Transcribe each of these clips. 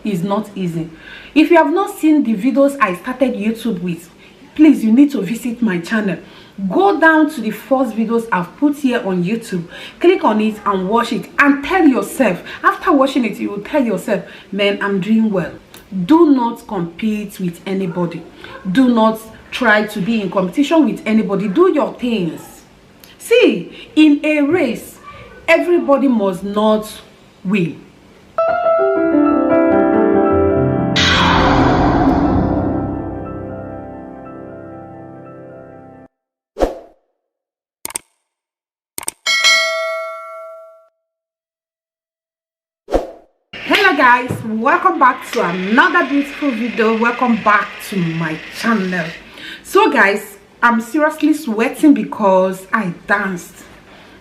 is not easy. If you have not seen the videos I started YouTube with, please, you need to visit my channel. Go down to the first videos I've put here on YouTube, click on it and watch it, and tell yourself, after watching it, you will tell yourself, man, I'm doing well. Do not compete with anybody. Do not try to be in competition with anybody. Do your things. See, in a race, everybody must not win. Hello guys, welcome back to another beautiful video. Welcome back to my channel. So guys, I'm seriously sweating because I danced.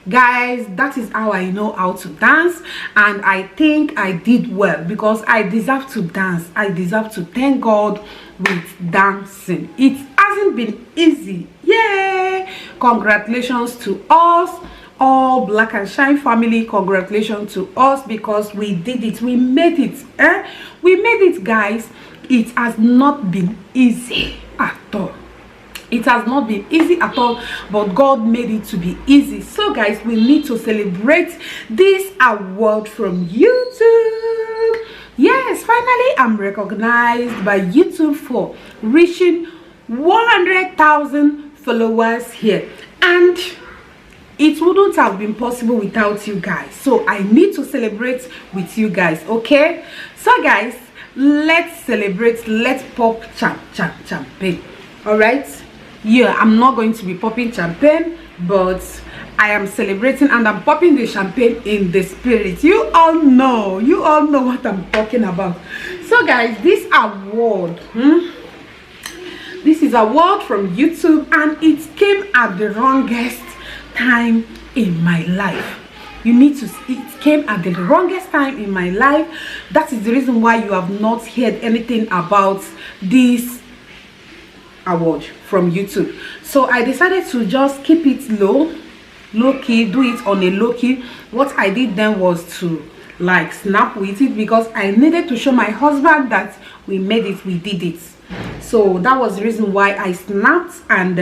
Guys, that is how I know how to dance, and I think I did well because I deserve to dance. I deserve to thank God with dancing. It hasn't been easy. Yay! Congratulations to us, all Black and Shine family. Congratulations to us because we did it. We made it. We made it, guys. It has not been easy at all. It has not been easy at all, but God made it to be easy. So guys, we need to celebrate this award from YouTube. Yes, finally I'm recognized by YouTube for reaching 100,000 followers here, and it wouldn't have been possible without you guys. So I need to celebrate with you guys. Okay, so guys, let's celebrate. Let's pop champagne. All right. Yeah, I'm not going to be popping champagne, but I am celebrating and I'm popping the champagne in the spirit. You all know what I'm talking about. So guys, this award, this is an award from YouTube, and it came at the wrongest time in my life. It came at the wrongest time in my life. That is the reason why you have not heard anything about this award from YouTube. So I decided to just keep it low key, do it on a low key. What I did then was to like snap with it because I needed to show my husband that we made it, we did it. So that was the reason why I snapped and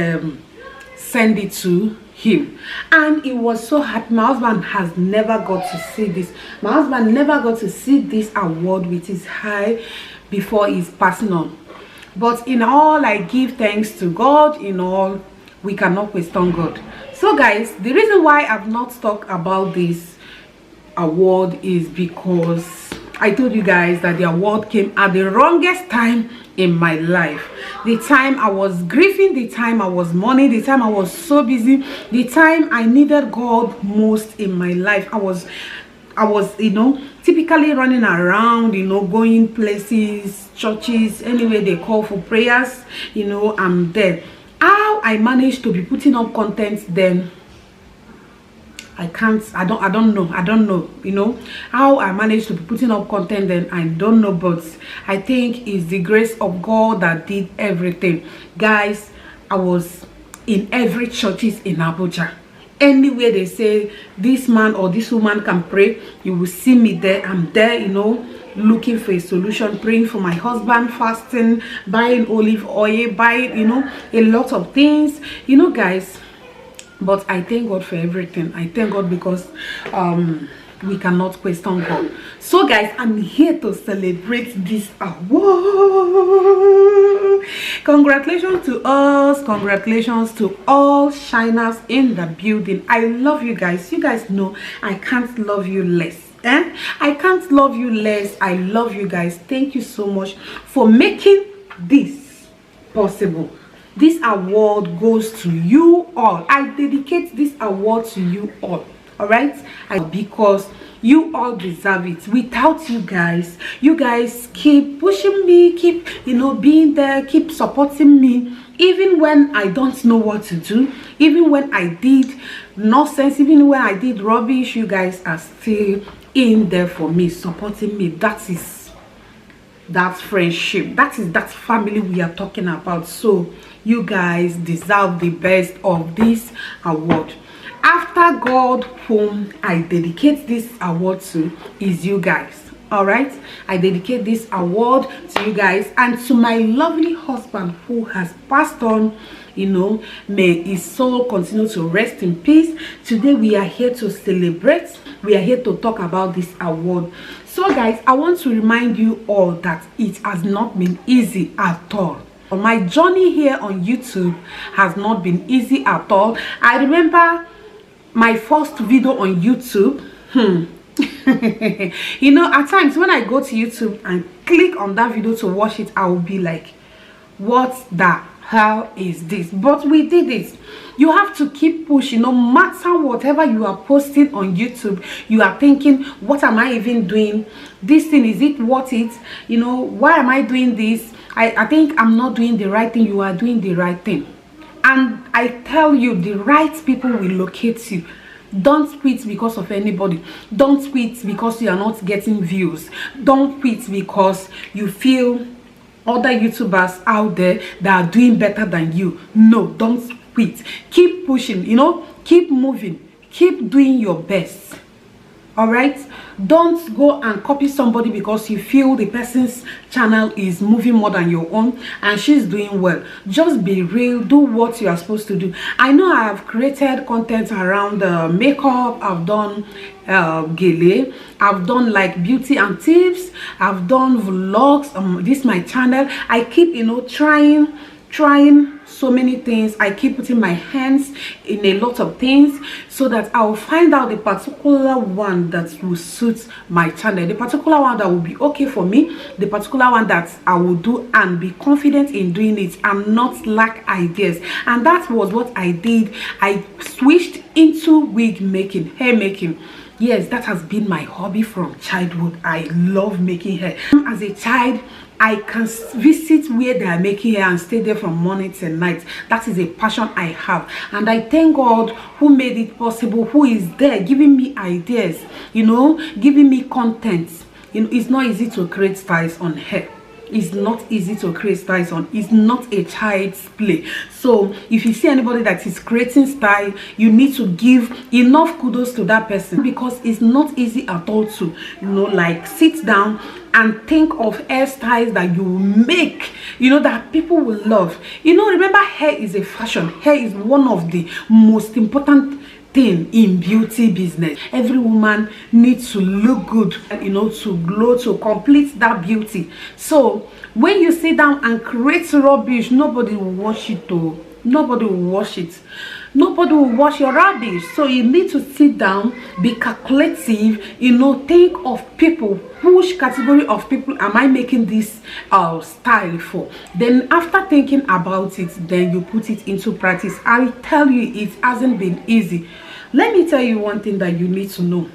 sent it to him, and he was so happy. My husband has never got to see this. My husband never got to see this award with his eye before he's passing on. But in all, I give thanks to God. In all, we cannot question God. So guys, the reason why I've not talked about this award is because I told you guys that the award came at the wrongest time in my life. The time I was grieving, the time I was mourning, the time I was so busy, the time I needed God most in my life. I was typically running around, going places, churches, anywhere they call for prayers, I'm there. How I managed to be putting up content then, I don't know, how I managed to be putting up content then, I don't know, but I think it's the grace of God that did everything. Guys, I was in every churches in Abuja. Anywhere they say this man or this woman can pray, you will see me there. I'm there, looking for a solution, praying for my husband, fasting, buying olive oil, buying, a lot of things, guys. But I thank God for everything. I thank God because we cannot question God. So guys, I'm here to celebrate this award. Congratulations to us. Congratulations to all shiners in the building. I love you guys. You guys know I can't love you less. I can't love you less. I love you guys. Thank you so much for making this possible. This award goes to you all. I dedicate this award to you all. All right, because you all deserve it. Without you guys keep pushing me, keep being there, keep supporting me, even when I don't know what to do, even when I did nonsense, even when I did rubbish. You guys are still in there for me, supporting me. That is that friendship, that is that family we are talking about. So you guys deserve the best of this award. After God, whom I dedicate this award to, is you guys. All right, I dedicate this award to you guys and to my lovely husband who has passed on. You know, may his soul continue to rest in peace. Today we are here to celebrate. We are here to talk about this award. So guys, I want to remind you all that it has not been easy at all. My journey here on YouTube has not been easy at all. I remember my first video on YouTube. You know, at times when I go to YouTube and click on that video to watch it, I will be like, what the hell is this? But we did it. You have to keep pushing. No matter whatever you are posting on YouTube, you are thinking, what am I even doing? This thing, is it worth it? You know, why am I doing this? I think I'm not doing the right thing. You are doing the right thing. And I tell you, the right people will locate you. Don't quit because of anybody. Don't quit because you are not getting views. Don't quit because you feel other YouTubers out there that are doing better than you. No, don't quit. Keep pushing, you know, keep moving, keep doing your best. All right, don't go and copy somebody because you feel the person's channel is moving more than your own and she's doing well. Just be real, do what you are supposed to do. I know I have created content around makeup. I've done gele, I've done like beauty and tips, I've done vlogs. This is my channel. I keep, you know, trying so many things. I keep putting my hands in a lot of things so that I will find out the particular one that will suit my channel, the particular one that will be okay for me, the particular one that I will do and be confident in doing it and not lack ideas. And that was what I did. I switched into wig making, hair making. Yes, that has been my hobby from childhood. I love making hair. As a child, I can visit where they are making hair and stay there from morning till night. That is a passion I have, and I thank God who made it possible, who is there giving me ideas, you know, giving me content. You know, it's not easy to create styles on hair. It's not easy to create styles on. It's not a child's play. So if you see anybody that is creating style, you need to give enough kudos to that person, because it's not easy at all to, you know, like sit down and think of hairstyles that you will make, you know, that people will love. You know, remember, hair is a fashion. Hair is one of the most important thing in beauty business. Every woman needs to look good, you know, to glow, to complete that beauty. So when you sit down and create rubbish, nobody will watch it though. Nobody will watch it. Nobody will watch your rubbish. So you need to sit down, be calculative, you know, think of people. Which category of people am I making this style for? Then after thinking about it, then you put it into practice. I tell you, it hasn't been easy. Let me tell you one thing that you need to know.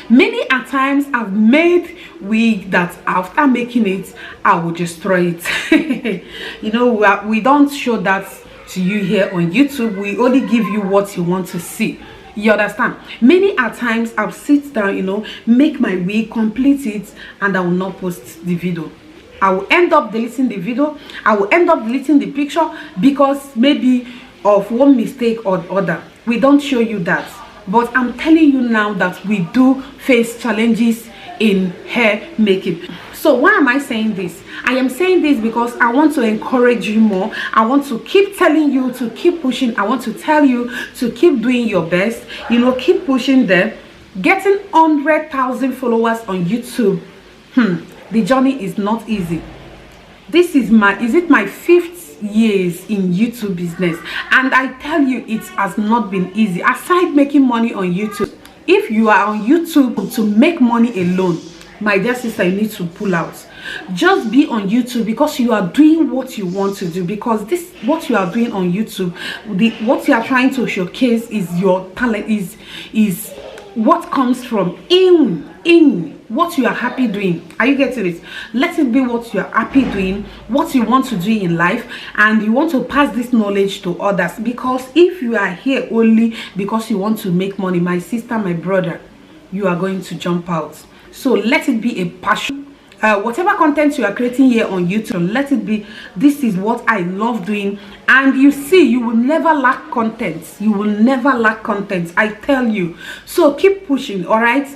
Many a times I've made wig that after making it, I will destroy it. You know, we don't show that to you here on YouTube. We only give you what you want to see. You understand? Many a times I'll sit down, you know, make my wig, complete it, and I will not post the video. I will end up deleting the video. I will end up deleting the picture because maybe of one mistake or other. We don't show you that. But I'm telling you now that we do face challenges in hair making. So why am I saying this? I am saying this because I want to encourage you more. I want to keep telling you to keep pushing. I want to tell you to keep doing your best. You know, keep pushing there. Getting 100,000 followers on YouTube, the journey is not easy. This is my, is it my 5th years in YouTube business, and I tell you, it has not been easy. Aside making money on YouTube, if you are on YouTube to make money alone, my dear sister, you need to pull out. Just be on YouTube because you are doing what you want to do, because this, what you are doing on YouTube, what you are trying to showcase is your talent, is what comes from in what you are happy doing. Are you getting it? Let it be what you are happy doing, what you want to do in life, and you want to pass this knowledge to others. Because if you are here only because you want to make money, my sister, my brother, you are going to jump out. So let it be a passion. Whatever content you are creating here on YouTube, let it be, this is what I love doing. And you see, you will never lack content. You will never lack content, I tell you. So keep pushing. All right,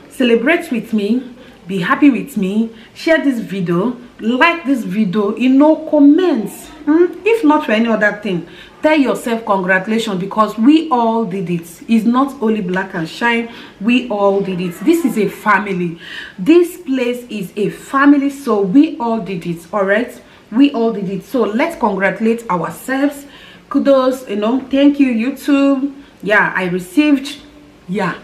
celebrate with me. be happy with me, share this video, like this video, comments. If not for any other thing, tell yourself congratulations, because we all did it. It's not only Black and Shine, we all did it. This is a family. This place is a family, so we all did it. All right, we all did it. So let's congratulate ourselves. Kudos, thank you, YouTube. Yeah, I received your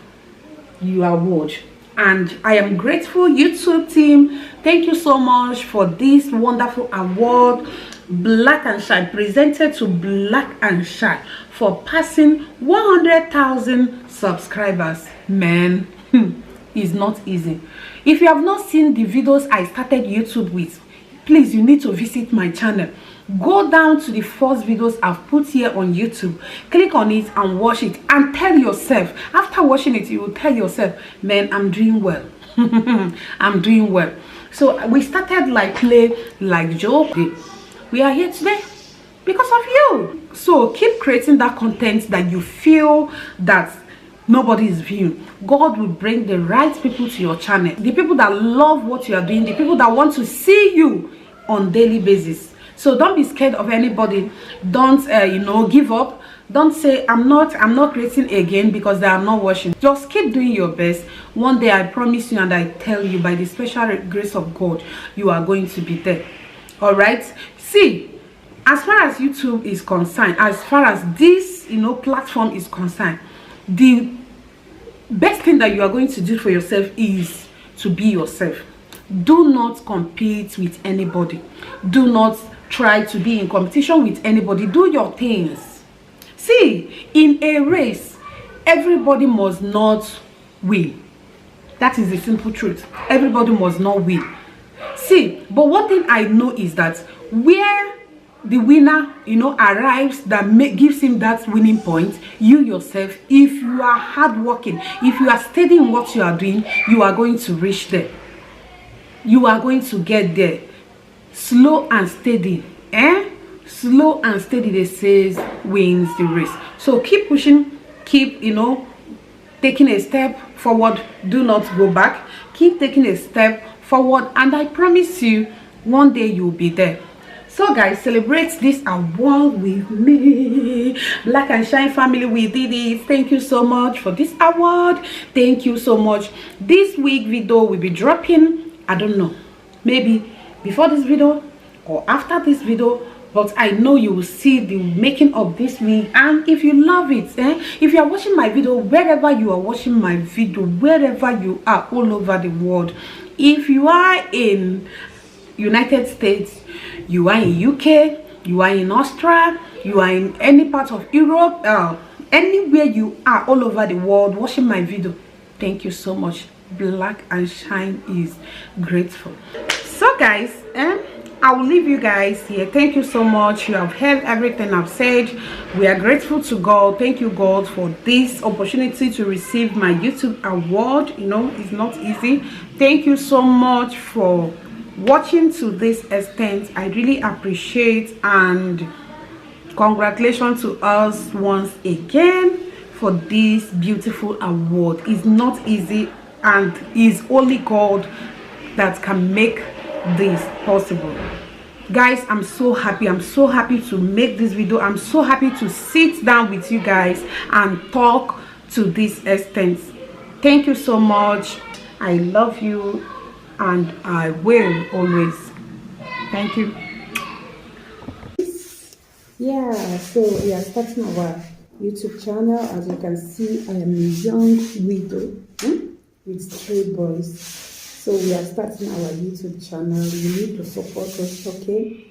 award, and I am grateful. YouTube team, thank you so much for this wonderful award. Black and Shine, presented to Black and Shine for passing 100,000 subscribers. Man, it's not easy. If you have not seen the videos I started YouTube with, please, you need to visit my channel. Go down to the first videos I've put here on YouTube, click on it and watch it, and tell yourself, after watching it, you will tell yourself, man, I'm doing well. I'm doing well. So we started like play, like joke. We are here today because of you. So keep creating that content that you feel that nobody is viewing. God will bring the right people to your channel, the people that love what you are doing, the people that want to see you on daily basis. So don't be scared of anybody. Don't give up. Don't say I'm not creating again because they are not watching. Just keep doing your best. One day, I promise you and I tell you, by the special grace of God, you are going to be there. All right. See, as far as YouTube is concerned, as far as this platform is concerned, the best thing that you are going to do for yourself is to be yourself. Do not compete with anybody. Do not try to be in competition with anybody. Do your things. See, in a race, everybody must not win. That is the simple truth. Everybody must not win. See, but one thing I know is that where the winner arrives, that gives him that winning point, you yourself, if you are hardworking, if you are steady in what you are doing, you are going to reach there. You are going to get there. Slow and steady, slow and steady, they says, wins the race. So keep pushing, keep taking a step forward. Do not go back. Keep taking a step forward, and I promise you, one day you'll be there. So guys, celebrate this award with me. Black and Shine family, we did it. Thank you so much for this award. Thank you so much. This week video will be dropping, I don't know, maybe before this video or after this video, but I know you will see the making of this week. And if you love it, if you are watching my video, wherever you are watching my video, wherever you are all over the world, if you are in United States, you are in UK, you are in Australia, you are in any part of Europe, anywhere you are all over the world watching my video, thank you so much. Black and Shine is grateful. So guys, I will leave you guys here. Thank you so much. You have heard everything I've said. We are grateful to God. Thank you, God, for this opportunity to receive my YouTube award. It's not easy. Thank you so much for watching to this extent. I really appreciate, and congratulations to us once again for this beautiful award. It's not easy, and it's only God that can make this possible. Guys, I'm so happy. I'm so happy to make this video. I'm so happy to sit down with you guys and talk to this extent. Thank you so much. I love you, and I will always. Thank you. Yeah, so we are starting our YouTube channel. As you can see, I am a young widow with 3 boys. So we are starting our YouTube channel. You need to support us, okay?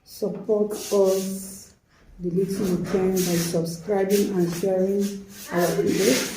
Support us the little you can by subscribing and sharing our videos.